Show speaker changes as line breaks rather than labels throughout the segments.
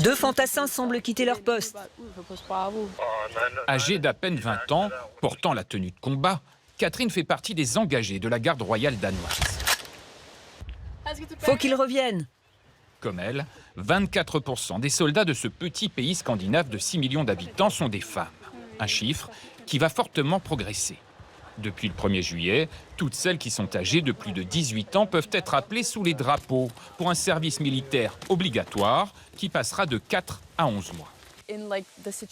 2 fantassins semblent quitter leur poste.
Âgée d'à peine 20 ans, portant la tenue de combat, Catherine fait partie des engagés de la garde royale danoise.
Faut qu'ils reviennent.
Comme elle, 24% des soldats de ce petit pays scandinave de 6 millions d'habitants sont des femmes. Un chiffre qui va fortement progresser. Depuis le 1er juillet, toutes celles qui sont âgées de plus de 18 ans peuvent être appelées sous les drapeaux pour un service militaire obligatoire qui passera de 4 à 11 mois.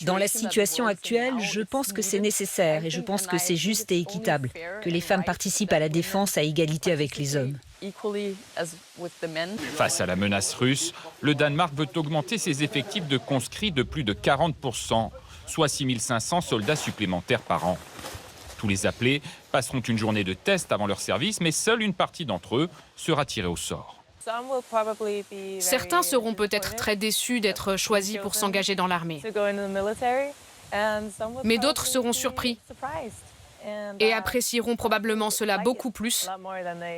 Dans la situation actuelle, je pense que c'est nécessaire et je pense que c'est juste et équitable que les femmes participent à la défense à égalité avec les hommes.
Face à la menace russe, le Danemark veut augmenter ses effectifs de conscrits de plus de 40%, soit 6 500 soldats supplémentaires par an. Tous les appelés passeront une journée de test avant leur service, mais seule une partie d'entre eux sera tirée au sort.
Certains seront peut-être très déçus d'être choisis pour s'engager dans l'armée. Mais d'autres seront surpris et apprécieront probablement cela beaucoup plus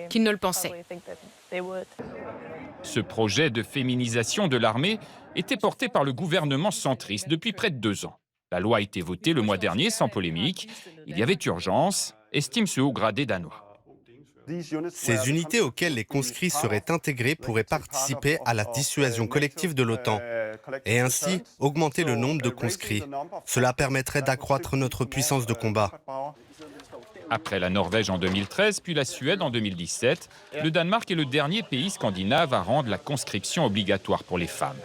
qu'ils ne le pensaient.
Ce projet de féminisation de l'armée était porté par le gouvernement centriste depuis près de 2 ans. La loi a été votée le mois dernier sans polémique. Il y avait urgence, estime ce haut gradé danois.
Ces unités auxquelles les conscrits seraient intégrés pourraient participer à la dissuasion collective de l'OTAN et ainsi augmenter le nombre de conscrits. Cela permettrait d'accroître notre puissance de combat.
Après la Norvège en 2013, puis la Suède en 2017, le Danemark est le dernier pays scandinave à rendre la conscription obligatoire pour les femmes.